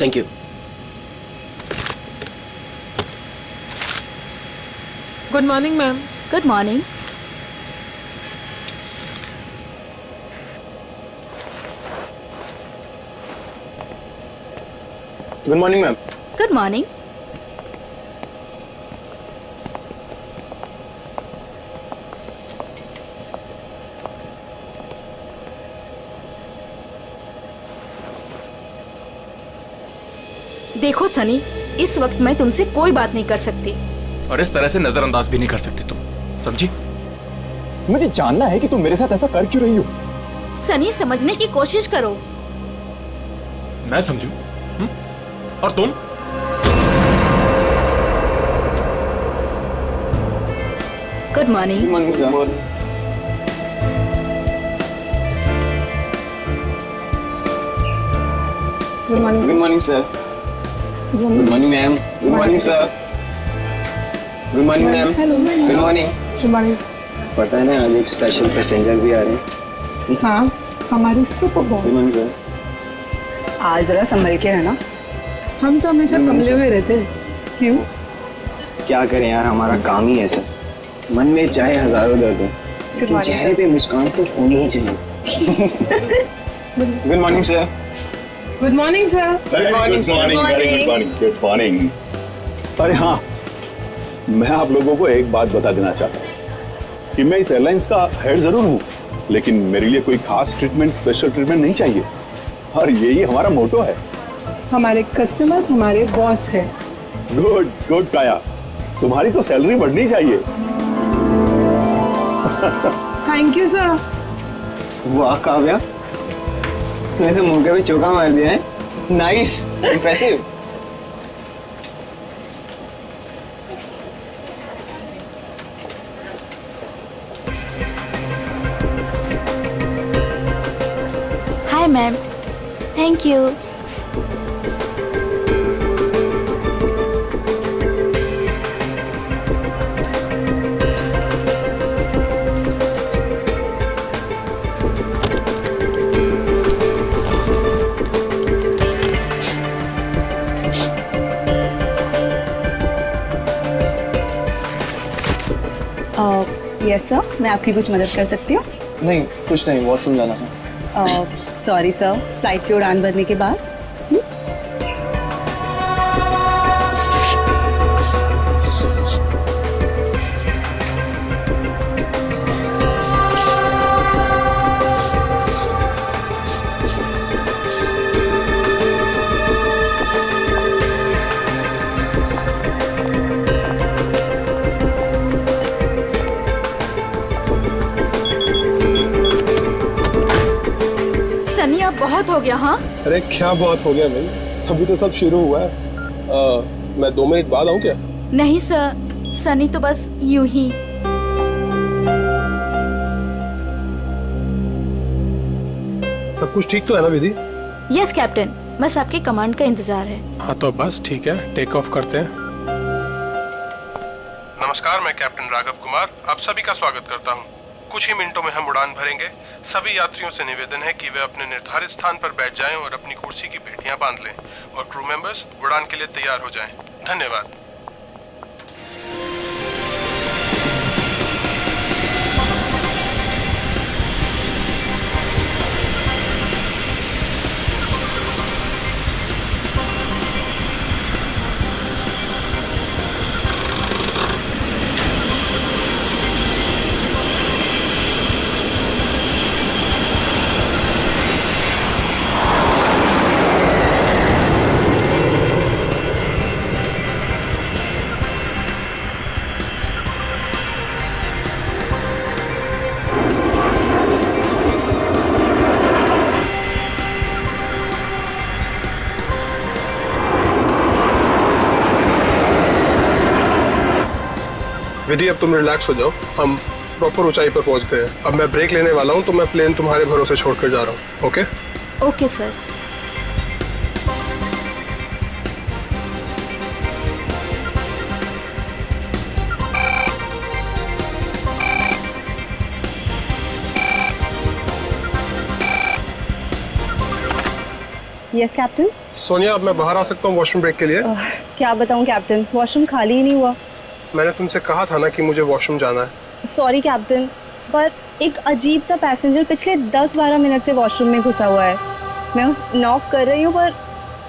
Thank you. Good morning ma'am. Good morning. Good morning ma'am. Good morning. देखो सनी, इस वक्त मैं तुमसे कोई बात नहीं कर सकती। और इस तरह से नजरअंदाज भी नहीं कर सकती तुम, समझी? मुझे जानना है कि तुम मेरे साथ ऐसा कर क्यों रही हो। सनी, समझने की कोशिश करो। मैं समझू? और तुम? Good morning. Morning sir. Good morning. Good morning sir. Good morning ma'am. Good morning sir. Good morning ma'am. Hello. Good morning. Good morning. पता है ना आज एक स्पेशल पैसेंजर भी आ रहे हैं। हाँ, हमारी super good boss. Morning sir. आज जरा संभल के रहना। हम तो हमेशा संभले हुए रहते हैं। क्यों? क्या करें यार, हमारा काम ही ऐसा। मन में चाहे हजारों दर्द हो, लेकिन चेहरे पे मुस्कान तो होनी ही चाहिए। Good morning sir. Good morning sir. Good morning. Good morning. अरे हाँ, मैं आप लोगों को एक बात बता देना चाहता हूँ कि मैं इस एयरलाइंस का हेड जरूर हूँ, लेकिन मेरे लिए कोई खास ट्रीटमेंट, स्पेशल ट्रीटमेंट नहीं चाहिए। और यही हमारा मोटो है। हमारे कस्टमर्स हमारे बॉस है। गुड गुड काया, तुम्हारी तो सैलरी बढ़नी चाहिए। Thank you sir. वाह काव्या, तूने तो मुंह पे भी चौका मार दिया है। Nice, impressive. Hi ma'am. Thank you. Yes sir, मैं आपकी कुछ मदद कर सकती हूँ? नहीं, कुछ नहीं, वॉशरूम जाना था। सॉरी सर, फ्लाइट की उड़ान भरने के बाद। सनी, अब बहुत हो गया। हाँ, अरे क्या बहुत हो गया भाई, अभी तो सब शुरू हुआ है। मैं 2 मिनट बाद आऊँ क्या? नहीं सर, सनी तो बस यूं ही। सब कुछ ठीक तो है ना विधि? यस कैप्टन, बस आपके कमांड का इंतजार है। हाँ तो बस ठीक है, टेक ऑफ करते हैं। नमस्कार, मैं कैप्टन राघव कुमार आप सभी का स्वागत करता हूँ। कुछ ही मिनटों में हम उड़ान भरेंगे। सभी यात्रियों से निवेदन है कि वे अपने निर्धारित स्थान पर बैठ जाएं और अपनी कुर्सी की पेटियां बांध लें और क्रू मेंबर्स उड़ान के लिए तैयार हो जाएं। धन्यवाद। विधि, अब तुम रिलैक्स हो जाओ, हम प्रॉपर ऊंचाई पर पहुंच गए हैं। अब मैं ब्रेक लेने वाला हूं, तो मैं प्लेन तुम्हारे भरोसे छोड़कर जा रहा हूं। Okay? Okay sir. Yes captain. Sonia, अब मैं बाहर आ सकता हूँ वॉशरूम ब्रेक के लिए? क्या बताऊं कैप्टन, वॉशरूम खाली ही नहीं हुआ। मैंने तुमसे कहा था ना कि मुझे वॉशरूम जाना है। सॉरी कैप्टन, पर एक अजीब सा पैसेंजर पिछले 10-12 मिनट से वॉशरूम में घुसा हुआ है। मैं उस नॉक कर रही हूँ पर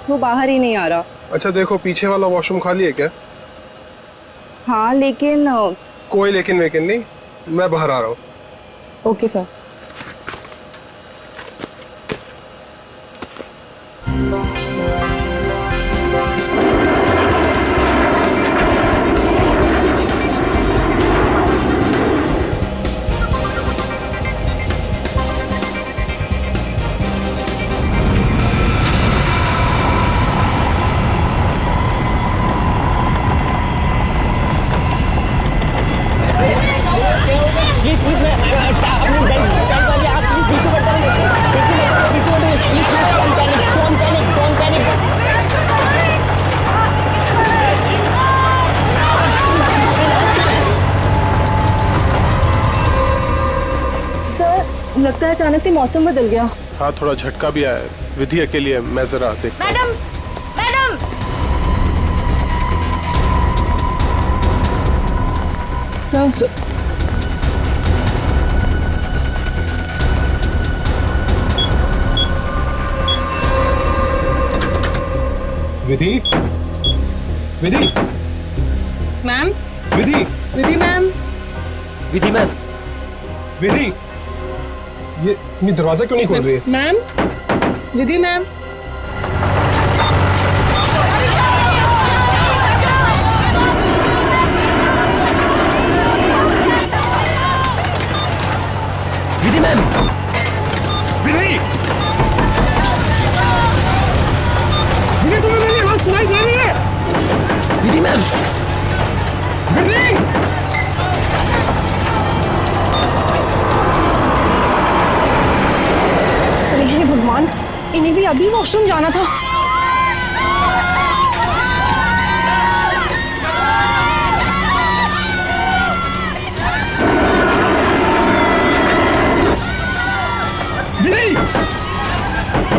वो बाहर ही नहीं आ रहा। अच्छा देखो, पीछे वाला वॉशरूम खाली है क्या? हाँ लेकिन कोई लेकिन वेकिन नहीं, मैं बाहर आ रहा हूँ। Okay sir. लगता है अचानक से मौसम बदल गया। हाँ, थोड़ा झटका भी आया है। विधि अकेली है, मैं जरा देखता हूँ। मैडम, मैडम, सर विधि, विधि, मैम, विधि, विधि मैम, विधि मैम, विधि, ये दरवाजा क्यों नहीं खोल रही है? Ma'am, Vidhi ma'am, Vidhi ma'am, विधि, विधि, तुम्हें मेरी आवाज सुनाई दे रही है? विधि मैम, विधि! हे भगवान, इन्हें भी अभी वॉशरूम जाना था। विधि!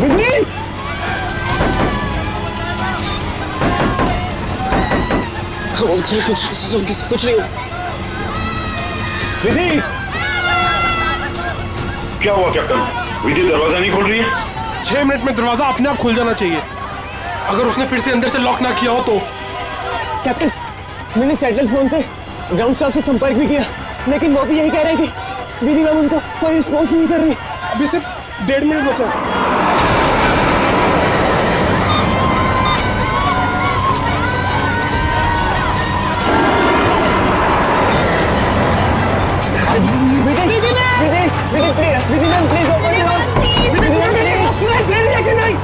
विधि! कुछ नहीं। विधि! क्या हुआ कैप्टन? विधि दरवाजा नहीं खोल रही है? 6 मिनट में दरवाजा अपने आप खुल जाना चाहिए। अगर उसने फिर से अंदर से लॉक ना किया हो तो। कैप्टन, मैंने सैटेलाइट फोन से ग्राउंड स्टाफ से संपर्क भी किया, लेकिन वो भी यही कह रहे हैं कि विधि मैम उनको कोई रिस्पॉन्स नहीं कर रही। अभी सिर्फ 1.5 मिनट बचा। Vidhi ma'am please open it up. Vidhi ma'am please सुनाई दे रही है कि नहीं?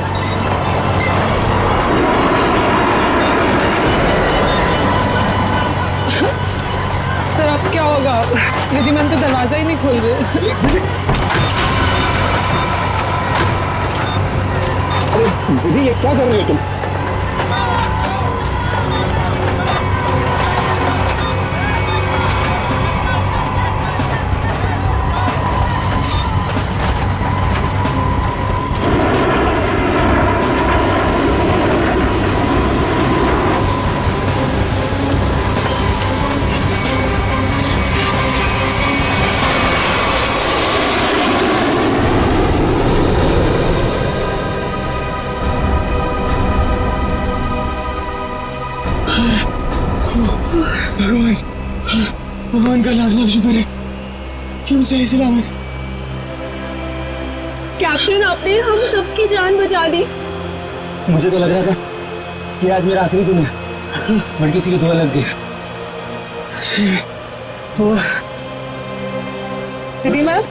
सर अब क्या होगा? विधि मैम तो दरवाजा ही नहीं खोल रहे। अरे विधि, ये क्या कर रही हो तुम? भगवान का लाख लाख शुक्र है कि हम सही सलामत। कैप्टन, आपने हम सबकी जान बचा दी। मुझे तो लग रहा था कि आज मेरा आखिरी दिन है, बट किसी की दुआ लग गई। Vidhi ma'am,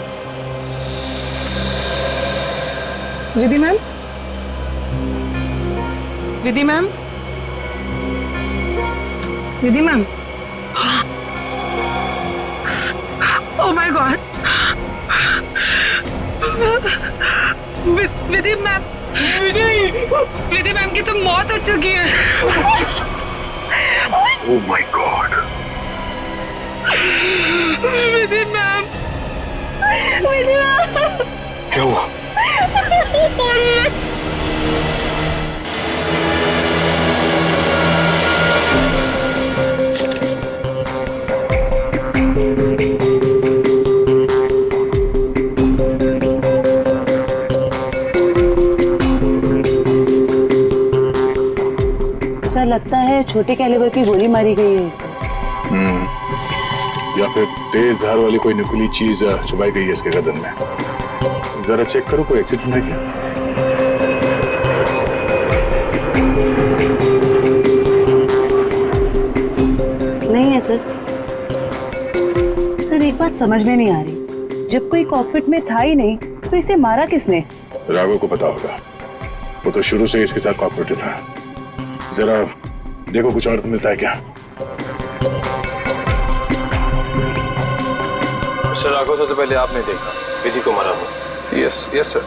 Vidhi ma'am, Vidhi ma'am, Vidhi ma'am, oh my god, Vidhi ma'am, Vidhi ma'am की तो मौत हो चुकी है। Oh my god! Vidhi ma'am, Vidhi ma'am, क्या हुआ? सर लगता है छोटे कैलिबर की गोली मारी गई है इसे। या फिर तेज धार वाली कोई नुकीली चीज छुपाई गई है इसके गर्दन में। जरा चेक करो कोई एक्सीडेंट है क्या। नहीं है सर। सर एक बात समझ में नहीं आ रही, जब कोई कॉकपिट में था ही नहीं तो इसे मारा किसने? राघव को पता होगा, वो तो शुरू से इसके साथ कॉपरेटिव था। जरा देखो कुछ और मिलता है क्या। सर राघव सबसे पहले आपने देखा विधि को मारा हुआ। Yes yes sir.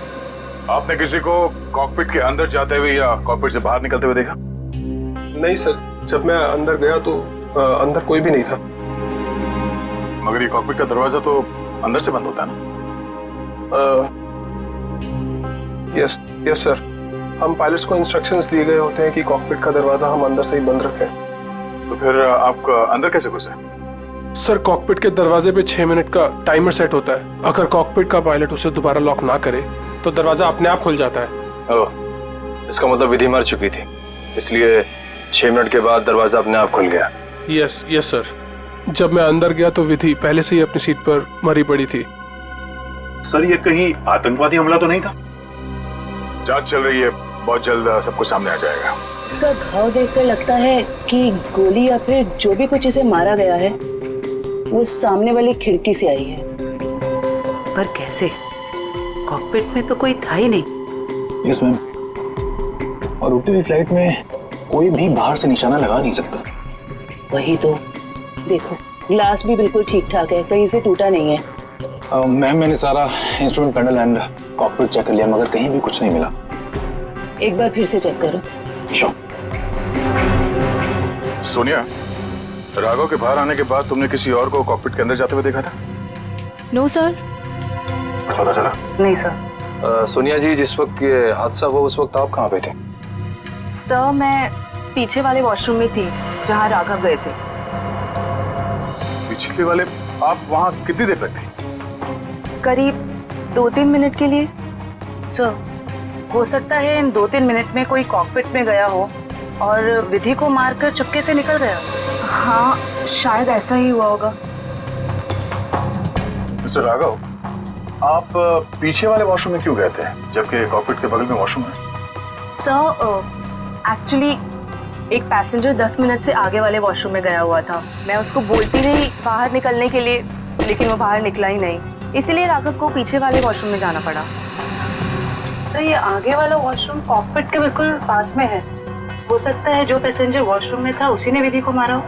आपने किसी को कॉकपिट के अंदर जाते हुए या कॉकपिट से बाहर निकलते हुए देखा? नहीं सर, जब मैं अंदर गया तो अंदर कोई भी नहीं था। मगर ये कॉकपिट का दरवाजा तो अंदर से बंद होता है ना? Yes yes sir. हम पायलट्स को इंस्ट्रक्शंस दिए गए होते हैं कि कॉकपिट का दरवाजा हम अंदर से ही बंद रखें। तो फिर आप अंदर कैसे घुसे? सर कॉकपिट के दरवाजे पे 6 मिनट का टाइमर सेट होता है। अगर कॉकपिट का पायलट उसे दोबारा लॉक ना करे तो दरवाजा अपने आप खुल जाता है। ओह, इसका मतलब विधि मर चुकी थी, इसलिए 6 मिनट के बाद दरवाजा अपने आप खुल गया। Yes yes sir. जब मैं अंदर गया तो विधि पहले से ही अपनी सीट पर मरी पड़ी थी। सर ये कहीं आतंकवादी हमला तो नहीं था? जांच चल रही है, बहुत जल्द सब कुछ सामने आ जाएगा। इसका घाव देखकर लगता है कि गोली या फिर जो भी कुछ इसे मारा गया है वो सामने वाली खिड़की से आई है। पर कैसे? कॉकपिट में तो कोई था ही नहीं। यस मैम, और उड़ती हुई फ्लाइट में कोई भी बाहर से निशाना लगा नहीं सकता। वही तो, देखो ग्लास भी बिल्कुल ठीक ठाक है, कहीं से टूटा नहीं है। मैम मैंने सारा instrument panel and cockpit check कर लिया मगर कहीं भी कुछ नहीं मिला। एक बार फिर से चेक करो। श्योर। सोनिया, राघव के बाहर आने के बाद तुमने किसी और को कॉकपिट के अंदर जाते हुए देखा था? No sir. पता चला? नहीं सर। सोनिया जी, जिस वक्त ये हादसा हुआ उस वक्त आप कहाँ पे थे? सर मैं पीछे वाले वॉशरूम में थी जहाँ राघव गए थे। पिछले वाले? आप वहाँ कितनी देर तक थी? करीब 2-3 मिनट के लिए। सर हो सकता है इन 2-3 मिनट में कोई कॉकपिट में गया हो और विधि को मारकर चुपके से निकल गया। हाँ शायद ऐसा ही हुआ होगा। मिस्टर राघव, आप पीछे वाले वॉशरूम में क्यों गए थे जबकि कॉकपिट के बगल में वॉशरूम है? सर एक्चुअली एक पैसेंजर 10 मिनट से आगे वाले वॉशरूम में गया हुआ था। मैं उसको बोलती रही बाहर निकलने के लिए, लेकिन वो बाहर निकला ही नहीं, इसीलिए राघव को पीछे वाले वॉशरूम में जाना पड़ा। सर ये आगे वाला वॉशरूम कॉकपिट के बिल्कुल पास में है। हो सकता है जो पैसेंजर वॉशरूम में था उसी ने विधि को मारा हो।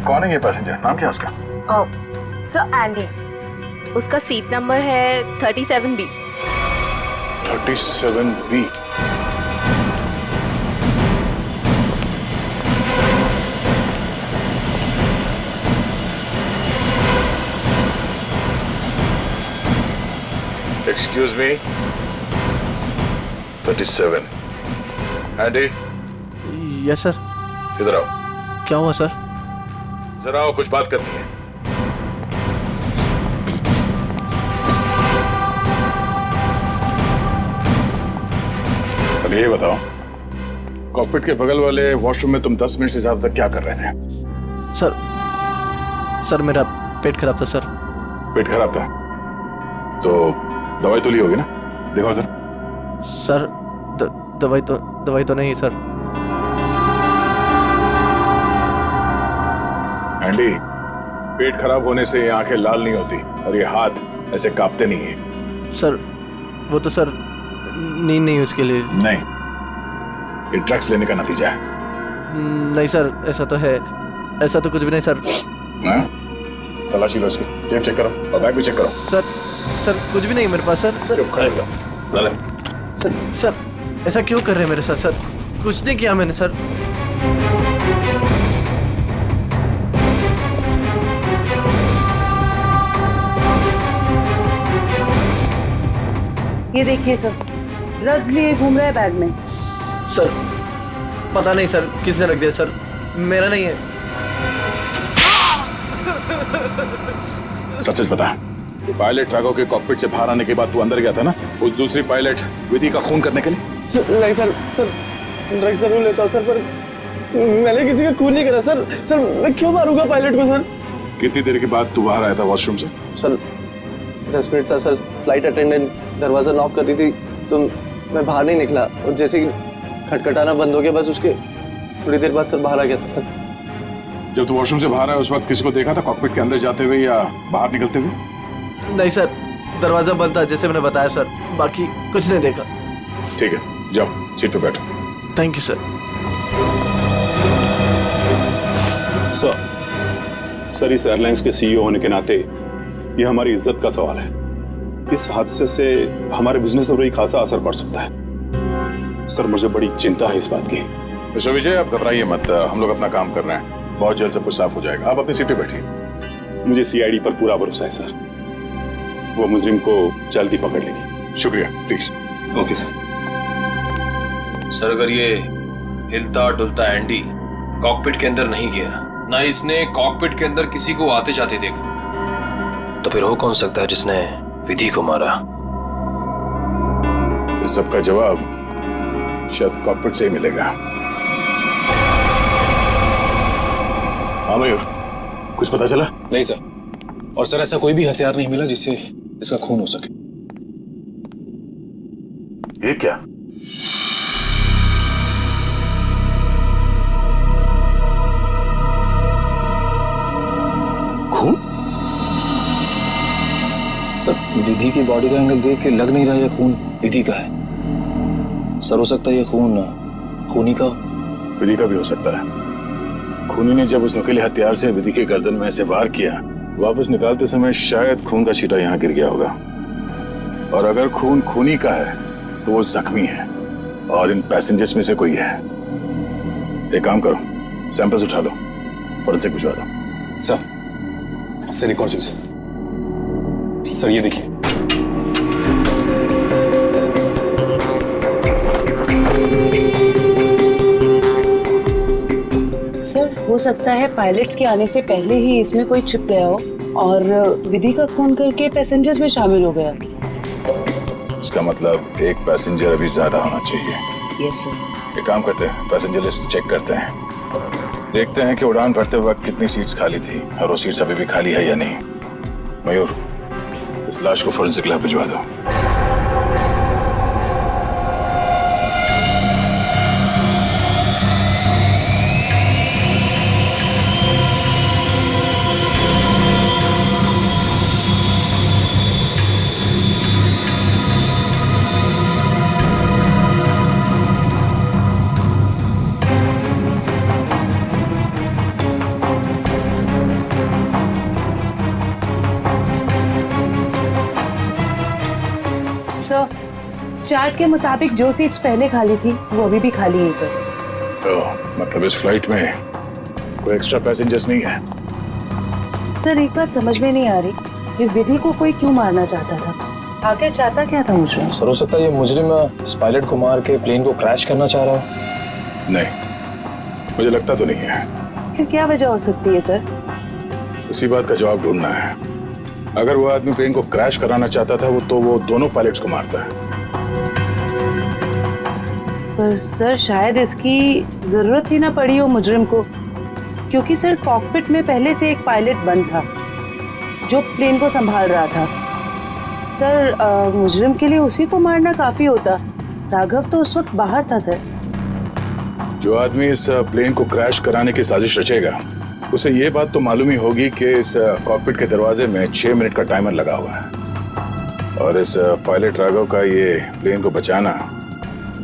कौन है ये पैसेंजर? नाम क्या है उसका? सर एंडी, उसका सीट नंबर है 37B। 37B। Excuse me, 37. Andy, yes sir. इधर आओ। क्या हुआ सर? जरा आओ, कुछ बात करनी है। अब ये बताओ, कॉकपिट के बगल वाले वॉशरूम में तुम 10 मिनट से ज्यादा तक क्या कर रहे थे? सर मेरा पेट खराब था सर। पेट खराब था तो दवाई तो ली होगी ना? देखो सर। सर दवाई तो नहीं सर। एंडी, पेट खराब होने से ये आंखें लाल नहीं होती और ये हाथ ऐसे कांपते नहीं है। सर वो तो सर नींद नहीं उसके लिए। नहीं, ये ड्रग्स लेने का नतीजा है। नहीं सर, ऐसा तो है, ऐसा तो कुछ भी नहीं सर। हाँ? तलाशी लो इसकी, जेब चेक करो और बैग भी चेक करो। सर कुछ भी नहीं मेरे पास सर। चुप खड़े रहो। सर ऐसा क्यों कर रहे हैं मेरे साथ? सर कुछ नहीं किया मैंने सर। ये देखिए सर, ड्रग्स लिए घूम रहा है बैग में। सर पता नहीं सर किसने रख दिया सर, मेरा नहीं है। सच बता, पायलट राघव के कॉकपिट से बाहर आने के बाद तू अंदर गया था ना उस दूसरी पायलट विधि का खून करने के लिए? नहीं सर, ड्रग्स जरूर लेता हूँ सर, पर मैंने किसी का खून नहीं करा सर। सर मैं क्यों मारूंगा पायलट को सर? कितनी देर के बाद तू बाहर आया था वॉशरूम से? सर 10 मिनट था सर। फ्लाइट अटेंडेंट दरवाजा नॉक कर रही थी तो मैं बाहर नहीं निकला, और जैसे ही खटखटाना बंद हो गया बस उसके थोड़ी देर बाद सर बाहर आ गया था सर। जब तू वॉशरूम से बाहर आया उस वक्त किसी को देखा था कॉकपिट के अंदर जाते हुए या बाहर निकलते हुए? नहीं सर, दरवाजा बंद था जैसे मैंने बताया सर, बाकी कुछ नहीं देखा। ठीक है, जाओ सीट पे बैठो। Thank you sir. सर इस एयरलाइंस के सीईओ होने के नाते ये हमारी इज्जत का सवाल है। इस हादसे से हमारे बिजनेस पर भी खासा असर पड़ सकता है। सर मुझे बड़ी चिंता है इस बात की। मिस्टर विजय आप घबराइए मत, हम लोग अपना काम कर रहे हैं, बहुत जल्द सब कुछ साफ हो जाएगा। आप अपनी सीट पे बैठिए। मुझे सीआईडी पर पूरा भरोसा है सर, वो मुजरिम को जल्दी पकड़ लेगी। शुक्रिया, प्लीज। Okay sir. सर अगर ये हिलता डुलता एंडी कॉकपिट के अंदर नहीं गया, ना इसने कॉकपिट के अंदर किसी को आते जाते देखा, तो फिर हो कौन सकता है जिसने विधि को मारा? इस सब का जवाब शायद कॉकपिट से ही मिलेगा। हाँ मयूर, कुछ पता चला? नहीं सर, और सर ऐसा कोई भी हथियार नहीं मिला जिससे इसका खून हो सके। ये क्या? खून? सर विधि की बॉडी का एंगल देख के लग नहीं रहा ये खून विधि का है। सर हो सकता है ये खून खूनी का। विधि का भी हो सकता है। खूनी ने जब उस नुकीले हथियार से विधि के गर्दन में ऐसे वार किया, वापस निकालते समय शायद खून का छींटा यहाँ गिर गया होगा। और अगर खून खूनी का है तो वो जख्मी है और इन पैसेंजर्स में से कोई है। एक काम करो, सैंपल्स उठा लो, फॉरेंसिक भिजवा दो। सर एक और चीज सर, ये देखिए। सर हो सकता है पायलट्स के आने से पहले ही इसमें कोई छिप गया हो और विधि का खून करके पैसेंजर्स में शामिल हो गया। इसका मतलब एक पैसेंजर अभी ज्यादा होना चाहिए। Yes sir. एक काम करते हैं, पैसेंजर लिस्ट चेक करते हैं, देखते हैं कि उड़ान भरते वक्त कितनी सीट्स खाली थी और वो सीट्स अभी भी खाली है या नहीं। मयूर, इस लाश को फोरेंसिक लैब भिजवा दो। सर चार्ट के मुताबिक जो सीट्स पहले खाली थी वो अभी भी खाली है सर। मतलब इस फ्लाइट में कोई एक्स्ट्रा पैसेंजर्स नहीं है। सर एक बात समझ में नहीं आ रही कि विधि को कोई क्यों मारना चाहता था, आखिर चाहता क्या था मुझे? सर हो सकता है ये मुजरिम इस पायलट को मार के प्लेन को क्रैश करना चाह रहा हो। नहीं, मुझे लगता तो नहीं है। फिर क्या वजह हो सकती है सर? इसी बात का जवाब ढूंढना है। अगर वो आदमी प्लेन को क्रैश कराना चाहता था वो दोनों पायलट्स को मारता है। पर सर शायद इसकी जरूरत ही ना पड़ी हो मुजरिम को, क्योंकि सर कॉकपिट में पहले से एक पायलट बंद था जो प्लेन को संभाल रहा था। सर मुजरिम के लिए उसी को मारना काफी होता। राघव तो उस वक्त बाहर था सर। जो आदमी इस प्लेन को क्रैश कराने की साजिश रचेगा उसे ये बात तो मालूम ही होगी कि इस कॉकपिट के दरवाजे में 6 मिनट का टाइमर लगा हुआ है और इस पायलट राघव का ये प्लेन को बचाना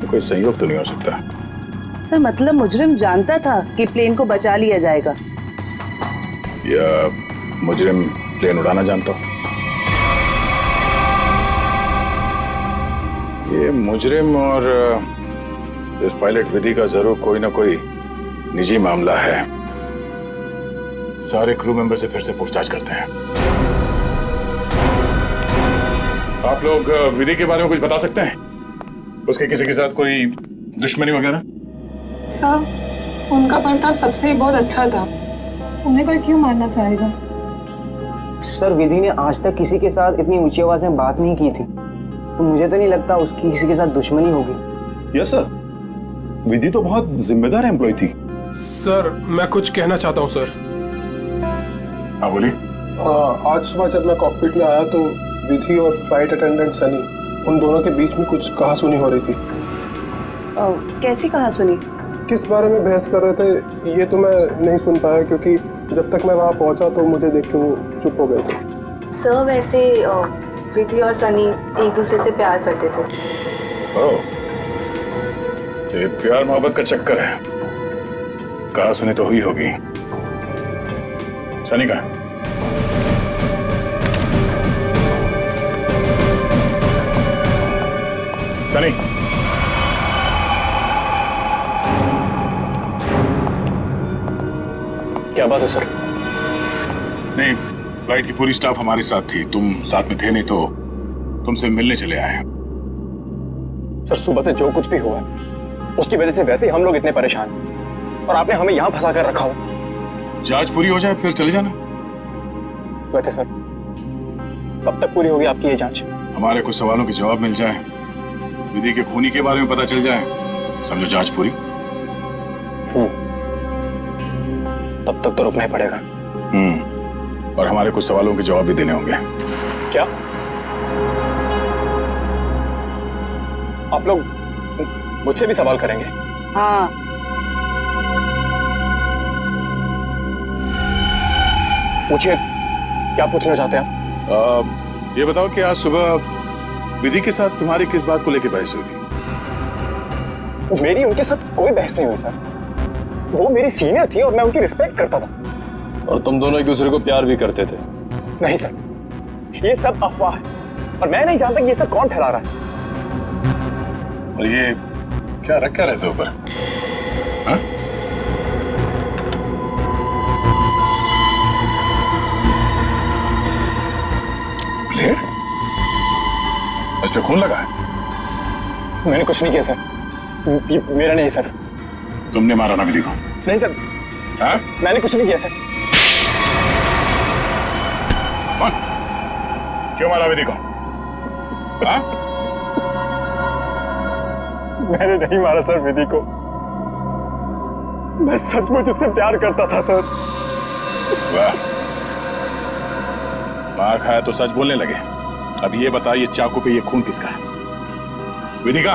तो कोई संयोग तो नहीं हो सकता। सर मतलब मुजरिम जानता था कि प्लेन को बचा लिया जाएगा, या मुजरिम प्लेन उड़ाना जानता हो? ये मुजरिम और इस पायलट विधि का जरूर कोई ना कोई निजी मामला है। सारे क्रू मेंबर से फिर से पूछताछ करते हैं। आप लोग विधि के बारे में कुछ बता सकते हैं? उसके किसी के साथ कोई दुश्मनी वगैरह? सर उनका बर्ताव सबसे बहुत अच्छा था, उन्हें कोई क्यों मारना चाहेगा? सर विधि ने आज तक किसी के साथ इतनी ऊंची आवाज में बात नहीं की थी, तो मुझे तो नहीं लगता उसकी किसी के साथ दुश्मनी होगी। यस सर, विधि तो बहुत जिम्मेदार एम्प्लॉय थी। सर मैं कुछ कहना चाहता हूँ सर। हाँ बोलिए। आज सुबह जब मैं कॉकपिट में आया तो विधि और फ्लाइट अटेंडेंट सनी, उन दोनों के बीच में कुछ कहासुनी हो रही थी। कैसी कहासुनी? किस बारे में बहस कर रहे थे ये तो मैं नहीं सुन पाया, क्योंकि जब तक मैं वहाँ पहुँचा तो मुझे देख के वो चुप हो गए थे। सर वैसे विधि और सनी एक दूसरे से प्यार करते थे। ओह, ये प्यार मोहब्बत का चक्कर है। कहा सुनी तो हुई होगी। सनी का सनी, क्या बात है सर? नहीं, फ्लाइट की पूरी स्टाफ हमारे साथ थी, तुम साथ में थे नहीं तो तुमसे मिलने चले आए। सर सुबह से जो कुछ भी हुआ है उसकी वजह से वैसे ही हम लोग इतने परेशान हैं और आपने हमें यहाँ फंसा कर रखा हो। जांच पूरी हो जाए फिर चले जाना। वैसे सर कब तक पूरी होगी आपकी ये जांच? हमारे कुछ सवालों के जवाब मिल जाए, विधि के खूनी के बारे में पता चल जाए, समझो जांच पूरी। तब तक तो रुकना ही पड़ेगा। और हमारे कुछ सवालों के जवाब भी देने होंगे। क्या आप लोग मुझसे भी सवाल करेंगे? हाँ। पूछिए, क्या पूछना चाहते हैं आप? ये बताओ कि आज सुबह विधि के साथ तुम्हारी किस बात को लेकर बहस हुई थी? मेरी उनके साथ कोई बहस नहीं हुई सर। वो मेरी सीनियर थी और मैं उनकी रिस्पेक्ट करता था। और तुम दोनों एक दूसरे को प्यार भी करते थे? नहीं सर, ये सब अफवाह है और मैं नहीं जानता कि ये सब कौन फैला रहा है। और ये क्या रख क्या रहते ऊपर? हाँ? प्लेट? इस पे खून लगा है? मैंने कुछ नहीं किया सर। ये मेरा नहीं सर। तुमने मारा ना विधि को? नहीं सर। हाँ? मैंने कुछ नहीं किया सर। क्यों मारा विधि को? हाँ? मैंने नहीं मारा सर विधि को। मैं सचमुच उससे प्यार करता था सर। वाह, मार खाया तो सच बोलने लगे। अब ये बता, ये चाकू पे ये खून किसका है? विधि का?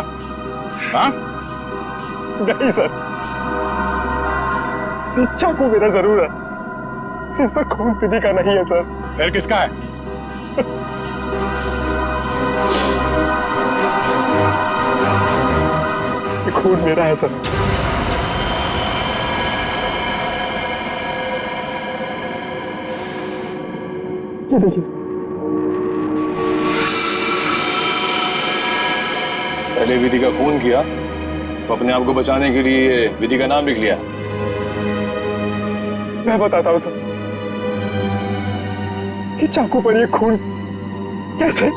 हाँ? नहीं सर, ये चाकू मेरा जरूर है, इस पर खून विधि का नहीं है सर। फिर किसका है? खून मेरा है सर। पहले विधि का खून किया तो अपने आप को बचाने के लिए विधि का नाम लिख लिया। मैं बताता हूं सर कि चाकू पर ये खून कैसे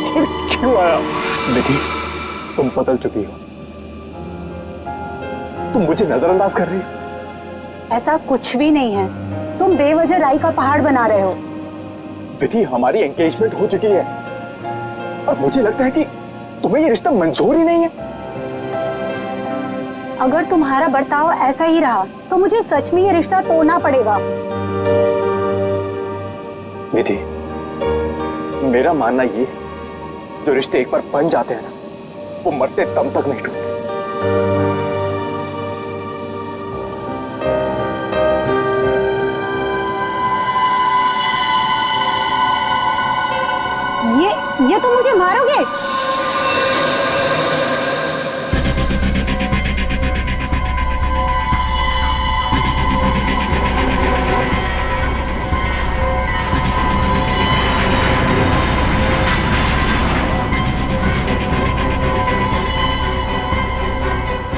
और क्यों आया। विधि, तुम बदल चुकी हो। तुम मुझे नजरअंदाज कर रही हो। ऐसा कुछ भी नहीं है, तुम बेवजह राई का पहाड़ बना रहे हो। विधि, हमारी एंगेजमेंट हो चुकी है और मुझे लगता है कि तुम्हें ये रिश्ता मंजूर ही नहीं है। अगर तुम्हारा बर्ताव ऐसा ही रहा तो मुझे सच में ये रिश्ता तोड़ना पड़ेगा। विधि, मेरा मानना ये है, जो रिश्ते एक बार बन जाते हैं ना, वो मरते दम तक नहीं टूटते। ये तो मुझे मारोगे?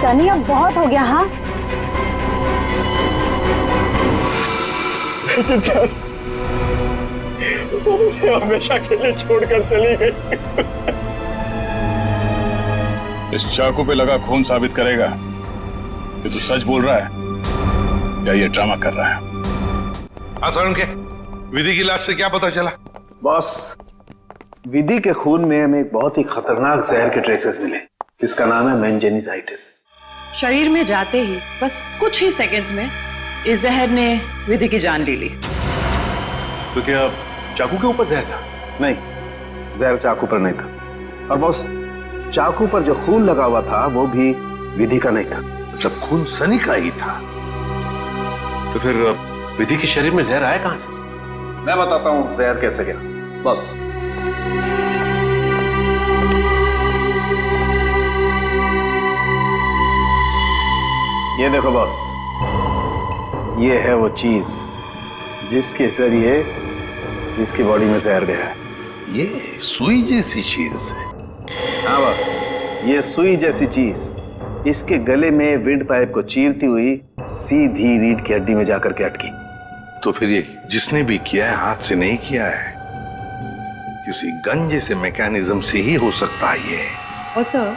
सनी, अब बहुत हो गया। हाँ, लेकिन सर, वो मुझे हमेशा के लिए छोड़कर चली गई। इस चाकू पे लगा खून साबित करेगा कि तू सच बोल रहा है या ये ड्रामा कर रहा है। आसान के विधि की लाश से क्या पता चला? बॉस, विधि के खून में हमें एक बहुत ही खतरनाक जहर के ट्रेसेस मिले जिसका नाम है मेंजेनिसाइटिस। शरीर में जाते ही बस कुछ ही सेकंड्स में इस जहर ने विधि की जान ले ली। तो क्या चाकू के ऊपर जहर था? नहीं, जहर चाकू पर नहीं था। और बॉस, चाकू पर जो खून लगा हुआ था वो भी विधि का नहीं था। जब खून सनी का ही था। तो फिर विधि के शरीर में जहर आया कहां से? मैं बताता हूँ जहर कैसे गया। बॉस, ये देखो बॉस, ये है वो चीज जिसके जरिए इसकी बॉडी में जहर गया है। ये सुई जैसी चीज है। हाँ बॉस, ये सुई जैसी चीज इसके गले में विंड पाइप को चीरती हुई सीधी रीढ़ की हड्डी में जाकर के अटकी। तो फिर ये जिसने भी किया है हाथ से नहीं किया है, किसी गन जैसे मैकेनिज्म से ही हो सकता है ये। और सर,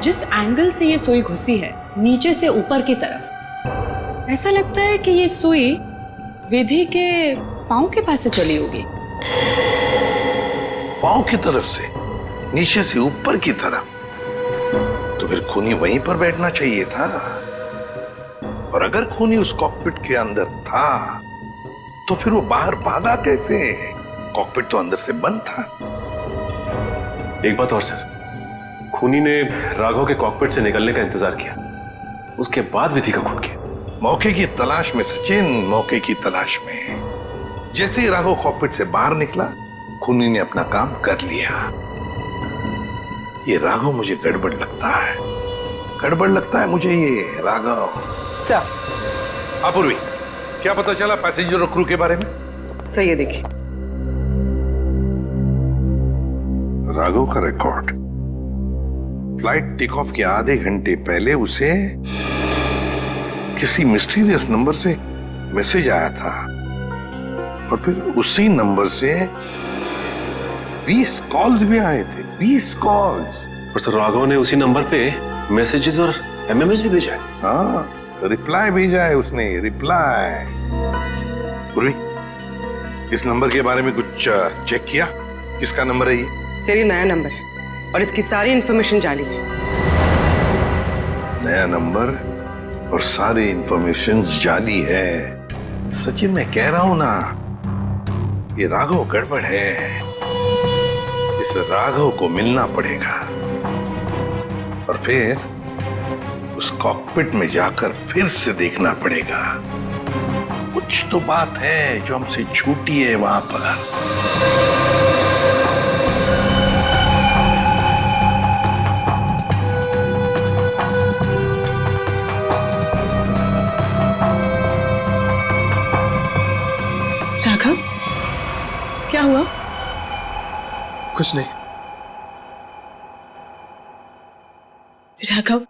जिस एंगल से ये सुई घुसी है, नीचे से ऊपर की तरफ, ऐसा लगता है कि ये सुई विधि के पांव के पास से चली होगी। पांव की तरफ से नीचे से ऊपर की तरफ? तो फिर खूनी वहीं पर बैठना चाहिए था। और अगर खूनी उस कॉकपिट के अंदर था तो फिर वो बाहर भागा कैसे? कॉकपिट तो अंदर से बंद था। एक बात और सर, खूनी ने राघव के कॉकपिट से निकलने का इंतजार किया, उसके बाद विधि का खून किया। मौके की तलाश में सचिन, मौके की तलाश में। जैसे ही राघव कॉकपिट से बाहर निकला, खूनी ने अपना काम कर लिया। ये राघव मुझे गड़बड़ लगता है, गड़बड़ लगता है मुझे ये राघव। सर, अपूर्वी, क्या पता चला पैसेंजर और क्रू के बारे में? सर ये देखिए, राघव का रिकॉर्ड। फ्लाइट टेक ऑफ के आधे घंटे पहले उसे किसी मिस्टीरियस नंबर से मैसेज आया था और फिर उसी नंबर से 20 कॉल्स भी आए थे। 20 कॉल्स। और सर राघव ने उसी नंबर पे मैसेजेस और एमएमएस भी भेजा है। हाँ, रिप्लाई भेजा है उसने, रिप्लाई। पूर्वी, इस नंबर के बारे में कुछ चेक किया? किसका नंबर है ये? सर ये नया नंबर है और इसकी सारी इंफॉर्मेशन जाली है। नया नंबर और सारी इंफॉर्मेशन जाली है। सचिन, मैं कह रहा हूं ना, ये राघव गड़बड़ है। इस राघव को मिलना पड़ेगा और फिर उस कॉकपिट में जाकर फिर से देखना पड़ेगा। कुछ तो बात है जो हमसे छूटी है वहां पर। राघव, क्या हुआ? कुछ नहीं। राघव,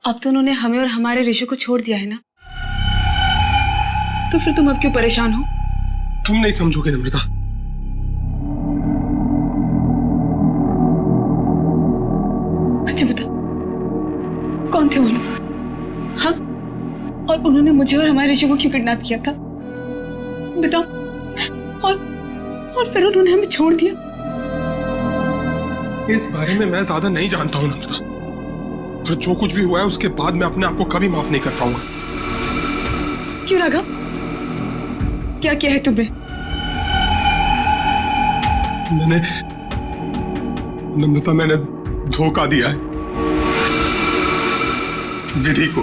अब तो उन्होंने हमें और हमारे ऋषि को छोड़ दिया है ना, तो फिर तुम अब क्यों परेशान हो? तुम नहीं समझोगे नम्रता। अच्छा बता, कौन थे वो लोग? हाँ, और उन्होंने मुझे और हमारे ऋषि को क्यों किडनैप किया था? बताओ। और फिर उन्होंने हमें छोड़ दिया। इस बारे में मैं ज्यादा नहीं जानता हूं नम्रता, और जो कुछ भी हुआ है उसके बाद मैं अपने आप को कभी माफ नहीं कर पाऊंगा। क्यों राघव, क्या किया है तुमने? मैंने नम्रता, मैंने धोखा दिया है विधि को।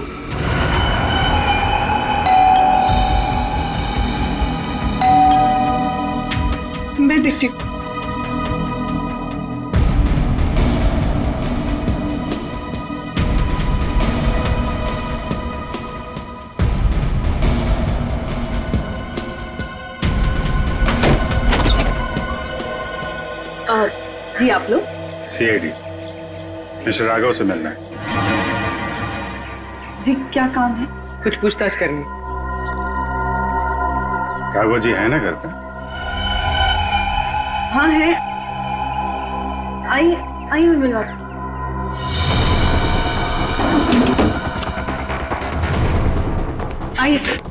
मैं देखती हूँ। जी आप लोग? सीआईडी, मिस्टर राघव से मिलना है। जी क्या काम है? कुछ पूछताछ करनी। राघव जी है ना घर पे? हाँ है। आई मैं मिलवाती हूँ। आइए सर।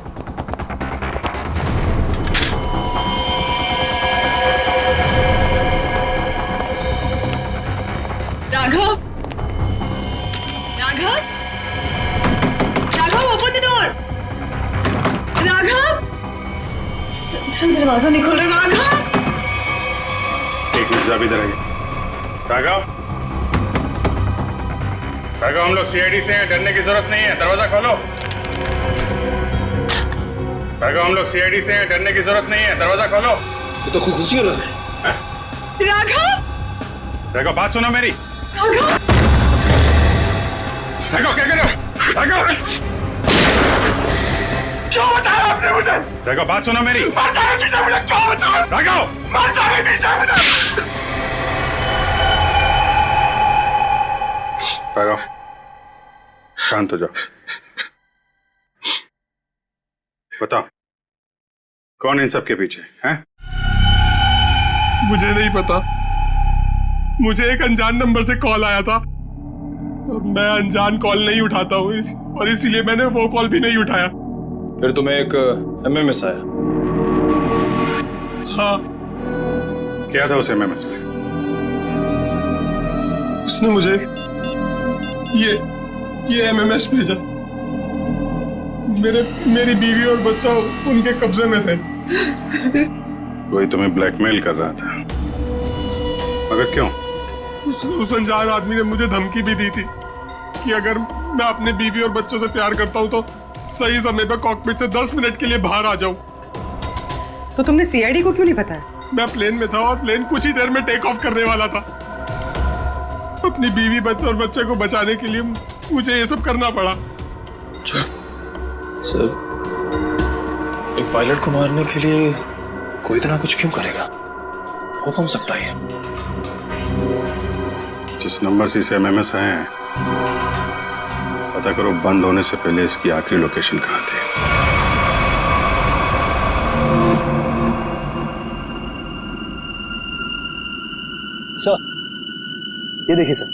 राघव, राघव, सर दरवाजा नहीं खोल रहा। राघव, एक मिनट आप इधर आइए। राघव, राघव, हम लोग सीआईडी से हैं, डरने की जरूरत नहीं है, दरवाजा खोलो। राघव, हम लोग सीआईडी से हैं, डरने की जरूरत नहीं है, दरवाजा खोलो। ये तो खुशी हो रहा है। राघव, राघव, बात सुनो मेरी। राघव, राघव, क्या कर रहे हो? राघव, क्यों बचाया आपने मुझे? राघव, बात सुनो मेरी। मर जाएगी दिशा मुझे, क्यों बचाया? राघव, मर जाएगी दिशा मुझे। राघव, शांत हो जाओ। बताओ, कौन इन सब के पीछे है? मुझे नहीं पता। मुझे एक अनजान नंबर से कॉल आया था और मैं अनजान कॉल नहीं उठाता हूँ और इसीलिए मैंने वो कॉल भी नहीं उठाया। फिर तुम्हें एक एमएमएस आया? हाँ। क्या था उस एमएमएस में? उसने मुझे ये एमएमएस भेजा। मेरी बीवी और बच्चा उनके कब्जे में थे। कोई तुम्हें ब्लैकमेल कर रहा था, मगर क्यों? उस अनजान आदमी ने मुझे धमकी भी दी थी कि अगर मैं अपने बीवी और बच्चों से प्यार करता हूं तो सही समय पर कॉकपिट से 10 मिनट के लिए बाहर आ जाऊं। तो तुमने सीआईडी को क्यों नहीं बताया? मैं प्लेन में था और प्लेन कुछ ही देर में टेक ऑफ करने वाला था। अपनी बीवी, बच्चे और बच्चे को बचाने के लिए मुझे ये सब करना पड़ा। सर, एक पायलट को मारने के लिए कोई इतना कुछ क्यों करेगा? हो कौन सकता है? जिस नंबर से इसे एमएमएस आए हैं, पता करो बंद होने से पहले इसकी आखिरी लोकेशन कहाँ थी। सर, ये देखिए सर,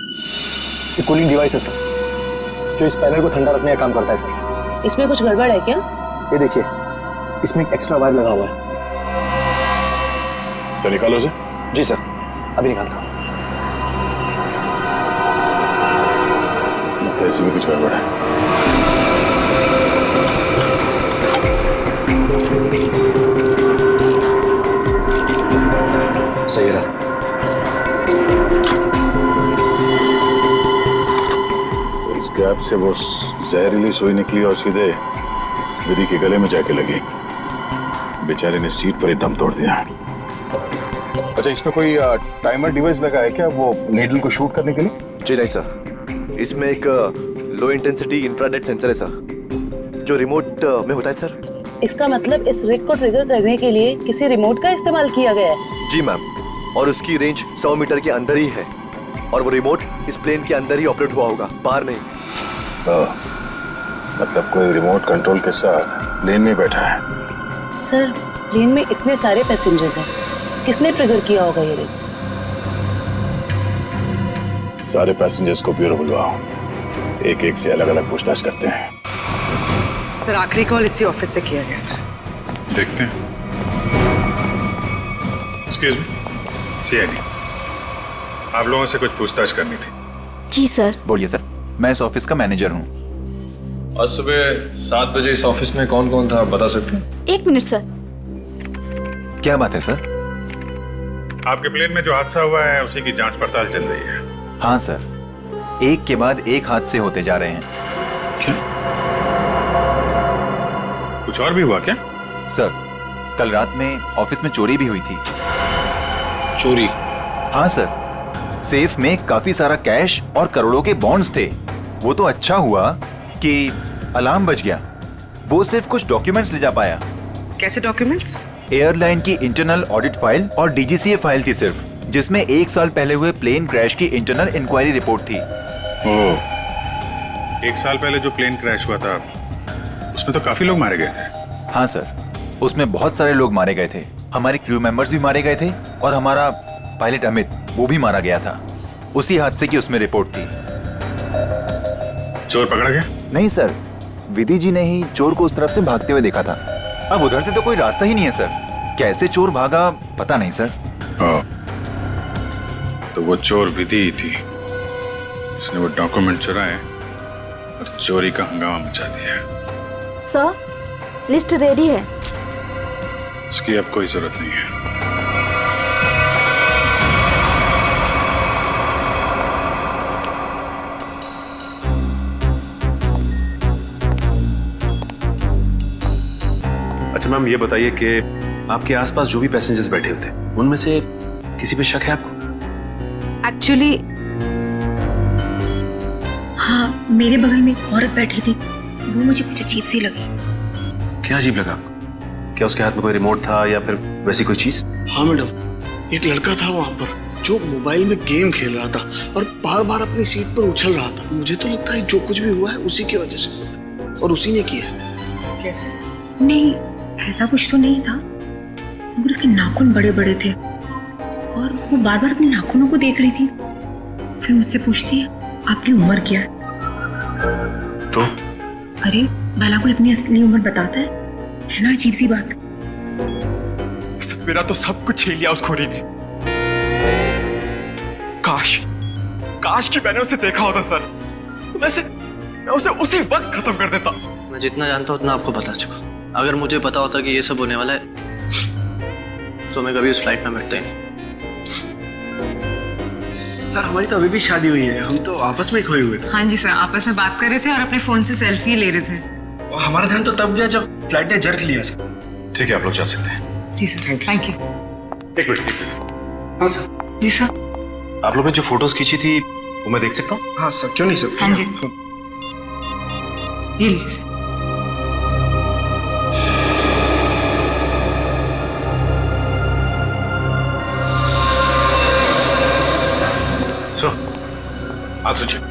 ये कूलिंग डिवाइस है सर, जो इस पैनल को ठंडा रखने का काम करता है सर। इसमें कुछ गड़बड़ है क्या? ये देखिए, इसमें एक एक्स्ट्रा वायर लगा हुआ है। सर, निकालो उसे। जी सर, अभी निकालता हूँ। लगता है इसमें कुछ गड़बड़ है। सही रहा। तो इस गैप से वो जहरीली सुई निकली और सीधे विधि के गले में जाके लगी। बेचारे ने सीट पर ही दम तोड़ दिया। अच्छा, इसमें कोई टाइमर डिवाइस लगा है क्या, वो नीडल को शूट करने के लिए? जी नहीं सर, इसमें एक लो इंटेंसिटी इंफ्रारेड सेंसर है सर, जो रिमोट में होता है सर। इसका मतलब इस रिग को ट्रिगर करने के लिए किसी रिमोट का इस्तेमाल किया गया है? जी मैम, और उसकी रेंज 100 मीटर के अंदर ही है, और वो रिमोट इस प्लेन के अंदर ही ऑपरेट हुआ होगा, बाहर नहीं। मतलब कोई रिमोट कंट्रोल के साथ प्लेन में बैठा है। सर, प्लेन में इतने सारे पैसेंजर्स हैं, किसने ट्रिगर किया होगा ये रिग? सारे पैसेंजर्स को ब्यूरो बुलवाओ, एक एक से अलग अलग पूछताछ करते हैं। सर, आखिरी कॉल इसी ऑफिस से किया गया था। देखते हैं। एक्सक्यूज मी, सीआईडी, आप लोगों से कुछ पूछताछ करनी थी। जी सर। बोलिए सर, मैं इस ऑफिस का मैनेजर हूँ। आज सुबह 7 बजे इस ऑफिस में कौन कौन था, बता सकते हैं? 1 मिनट सर। क्या बात है सर? आपके प्लेन में जो हादसा हुआ है उसी की जांच पड़ताल चल रही है। हाँ सर, एक के बाद एक हादसे होते जा रहे हैं। क्या? कुछ और भी हुआ क्या? सर, कल रात में ऑफिस में चोरी भी हुई थी। चोरी? हाँ सर, सेफ में काफी सारा कैश और करोड़ों के बॉन्ड्स थे। वो तो अच्छा हुआ कि अलार्म बज गया। वो सिर्फ कुछ डॉक्यूमेंट्स ले जा पाया। कैसे डॉक्यूमेंट्स? एयरलाइन की इंटरनल ऑडिट फाइल और डीजीसीए फाइल थी सिर्फ, जिसमें 1 साल पहले हुए प्लेन क्रैश की इंटरनल इंक्वायरी रिपोर्ट थी। ओह, 1 साल पहले जो प्लेन क्रैश हुआ था उसमें तो काफी लोग मारे गए थे। हाँ सर, उसमें बहुत सारे लोग मारे गए थे। हमारे क्रू मेंबर्स भी मारे गए थे और हमारा पायलट अमित, वो भी मारा गया था। उसी हादसे की उसमें रिपोर्ट थी। चोर पकड़ा गया? नहीं सर, विधि जी ने ही चोर को उस तरफ से भागते हुए देखा था। अब उधर से तो कोई रास्ता ही नहीं है सर, कैसे चोर भागा पता नहीं सर। तो वो चोर विधि ही थी, उसने वो डॉक्यूमेंट चुराए और चोरी का हंगामा मचा दिया। सर, लिस्ट रेडी है। इसकी अब कोई जरूरत नहीं है। अच्छा मैम, ये बताइए कि आपके आसपास जो भी पैसेंजर्स बैठे हुए थे उनमें से किसी पे शक है आपको? एक्चुअली हाँ, मेरे बगल में एक औरत बैठी थी, वो मुझे कुछ अजीब सी लगी। क्या अजीब लगा आपको? क्या उसके हाथ में कोई रिमोट था या फिर वैसी कोई चीज? हाँ मैडम, एक लड़का था वहाँ पर जो मोबाइल में गेम खेल रहा था और बार बार अपनी सीट पर उछल रहा था। मुझे तो लगता है जो कुछ भी हुआ है उसी की वजह से हुआ है और उसी ने किया है। कैसे? नहीं, ऐसा कुछ तो नहीं था, मगर उसके नाखून बड़े बड़े थे और वो बार बार अपने नाखूनों को देख रही थी। फिर मुझसे पूछती है, आपकी उम्र क्या है? तो अरे भला कोई अपनी असली उम्र बताता है ना? अजीब सी बात। मेरा तो सब कुछ छीन लिया उस खोरी ने। काश कि मैंने उसे देखा होता सर, तो मैं उसे उसी वक्त खत्म कर देता। मैं जितना जानता हूँ उतना आपको बता चुका। अगर मुझे पता होता कि ये सब होने वाला है तो मैं कभी उस फ्लाइट में बैठता ही नहीं। सर हमारी तो अभी भी शादी हुई है, हम तो आपस में खोए हुए थे। हाँ जी सर, आपस में बात कर रहे थे और अपने फोन से सेल्फी ले रहे थे। और हमारा ध्यान तो तब गया जब फ्लाइट ने जर्क लिया सर। ठीक है, आप लोग जा सकते हैं। जी सर, थैंक यू। एक मिनट। हाँ सर। जी सर। आप लोग ने जो फोटोज खींची थी वो मैं देख सकता हूँ? हाँ सर, क्यों नहीं सर। हाँ जी, ये लीजिए सर। सचिन,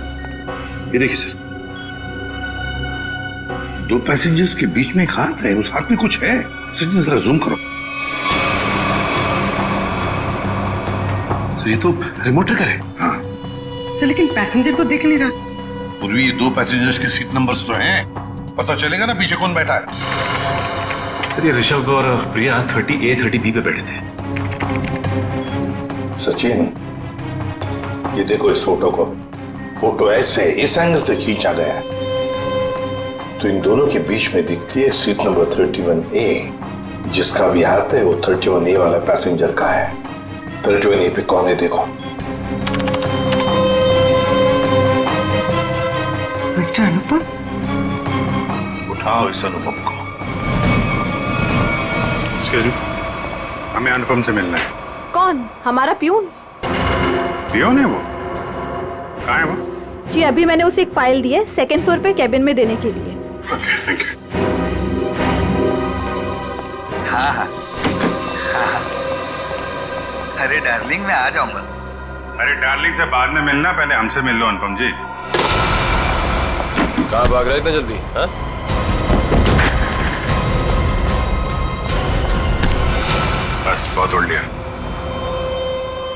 ये देखिए सर, दो पैसेंजर्स के बीच में एक हाथ है, उस हाथ में कुछ है। सचिन जरा जूम करो। सर ये तो रिमोट ट्रिगर है। हाँ सर, लेकिन पैसेंजर तो दिख नहीं रहा। पूर्वी ये दो पैसेंजर्स के सीट नंबर्स तो हैं, पता चलेगा ना पीछे कौन बैठा है। सर ये ऋषभ और प्रिया 30A 30B पे बैठे थे। सचिन, ये देखो इस फोटो को। फोटो ऐसे इस एंगल से खींचा गया है तो इन दोनों के बीच में दिखती है सीट नंबर 31A। जिसका भी हाथ है वो 31A वाला पैसेंजर का है। 31A पे कौन है देखो। मिस्टर अनुपम। उठाओ इस अनुपम को। एक्सक्यूज मी, हमें अनुपम से मिलना है। कौन? हमारा प्यून? पियोन है वो? कहाँ है वो? जी अभी मैंने उसे एक फाइल दी है, 2nd फ्लोर पे कैबिन में देने के लिए। Okay, thank you. हाँ। अरे डार्लिंग, मैं आ जाऊंगा। अरे डार्लिंग से बाद में मिलना, पहले हमसे मिल लो अनुपम जी। कहाँ भाग रहे इतने जल्दी? हाँ? बस बहुत उड़ लिया।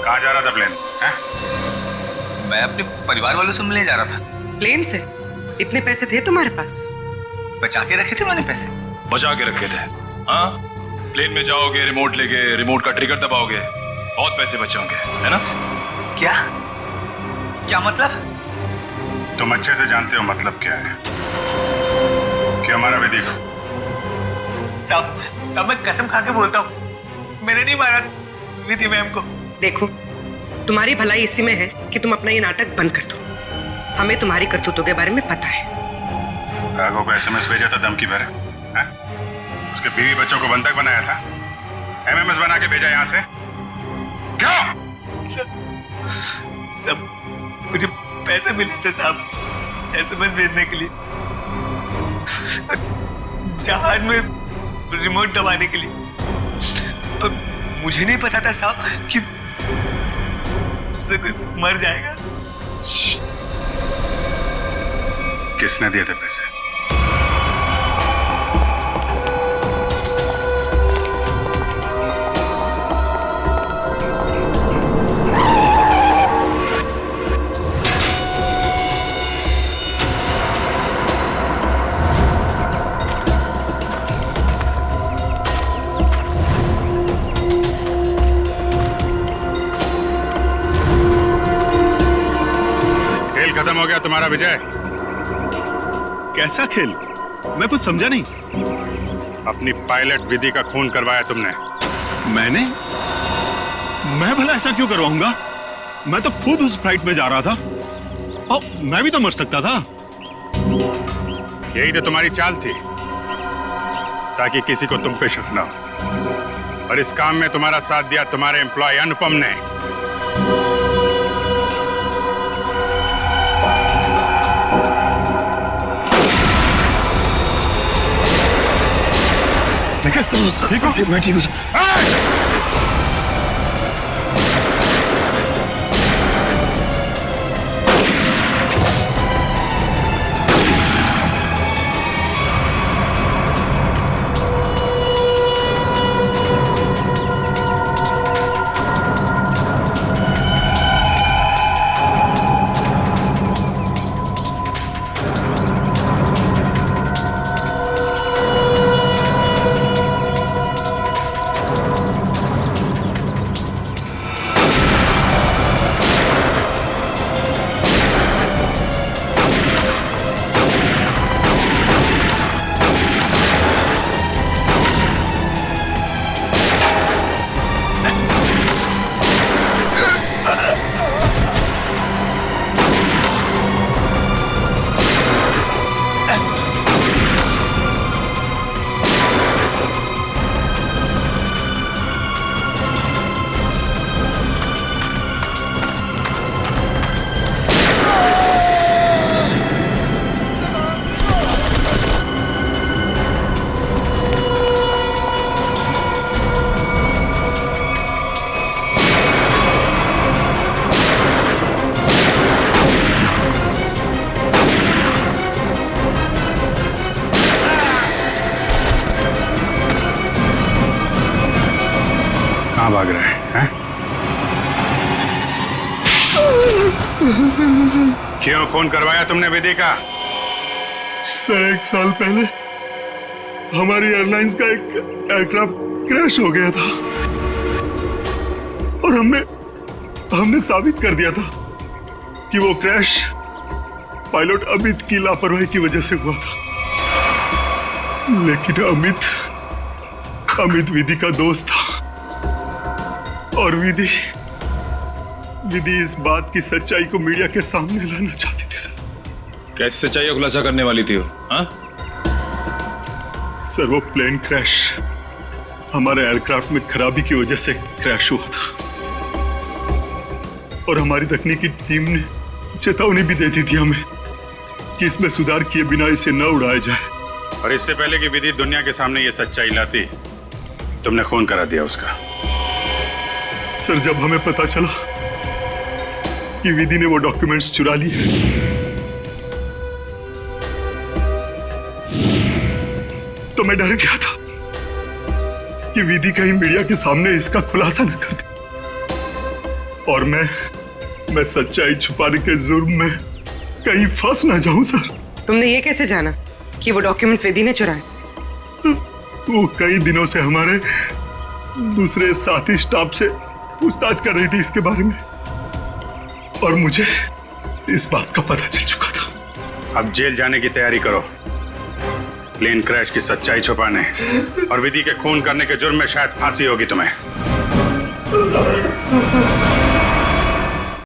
कहाँ जा रहा था प्लेन? मैं अपने परिवार वालों से मिलने जा रहा था। प्लेन से? इतने पैसे थे तुम्हारे पास? बचा के रखे थे मैंने पैसे। बचा के रखे थे? हाँ, प्लेन में जाओगे, रिमोट लेके रिमोट का ट्रिगर दबाओगे, बहुत पैसे बचे होंगे, है ना? क्या मतलब? तुम अच्छे से जानते हो मतलब क्या है। कि हमारा विधि को सब मैं कसम खा के बोलता हूँ, मैंने नहीं मारा विधि मैम को। देखो, तुम्हारी भलाई इसी में है कि तुम अपना ये नाटक बंद कर दो। हमें तुम्हारी करतूतों के बारे में पता है। राघव को SMS भेजा था धमकी भरे, उसके बीवी बच्चों को बंधक बनाया था, MMS बना के भेजा यहाँ से। क्यों? सब मुझे पैसे मिले थे साहब SMS भेजने के लिए, जहाज में रिमोट दबाने के लिए। और मुझे नहीं पता था साहब कि उससे कोई मर जाएगा। किसने दिए थे पैसे? खत्म हो गया तुम्हारा विजय। कैसा खेल? मैं कुछ समझा नहीं। अपनी पायलट विधि का खून करवाया तुमने। मैं भला ऐसा क्यों करवाऊंगा? मैं तो खुद उस फ्लाइट में जा रहा था और मैं भी तो मर सकता था। यही तो तुम्हारी चाल थी, ताकि किसी को तुम पे शक ना हो। और इस काम में तुम्हारा साथ दिया तुम्हारे एम्प्लॉय अनुपम ने। मैं ठीक हूँ। कहाँ भाग रहे हैं? क्यों खून करवाया तुमने विधि का? सर 1 साल पहले हमारी एयरलाइंस का एक एयरक्राफ्ट क्रैश हो गया था और हमने साबित कर दिया था कि वो क्रैश पायलट अमित की लापरवाही की वजह से हुआ था। लेकिन अमित विधि का दोस्त था और विधि इस बात की सच्चाई को मीडिया के सामने लाना चाहती थी सर। कैसे सच्चाई का खुलासा करने वाली थी वो? हाँ? सर वो प्लेन क्रैश हमारे एयरक्राफ्ट में खराबी की वजह से क्रैश हुआ था और हमारी तकनीकी टीम ने चेतावनी भी दे दी थी हमें कि इसमें सुधार किए बिना इसे न उड़ाया जाए। और इससे पहले कि विधि दुनिया के सामने ये सच्चाई लाती, तुमने खून करा दिया उसका। सर जब हमें पता चला कि विधि ने वो डॉक्यूमेंट्स चुरा लिए तो मैं डर गया था कि विधि कहीं मीडिया के सामने इसका खुलासा न कर दे और मैं सच्चाई छुपाने के जुर्म में कहीं फंस ना जाऊं। सर तुमने ये कैसे जाना कि वो डॉक्यूमेंट्स विधि ने चुराए? वो कई दिनों से हमारे दूसरे साथी स्टाफ से पूछताछ कर रही थी इसके बारे में और मुझे इस बात का पता चल चुका था। अब जेल जाने की तैयारी करो, प्लेन क्रैश की सच्चाई छुपाने और विधि के खून करने के जुर्म में शायद फांसी होगी तुम्हें।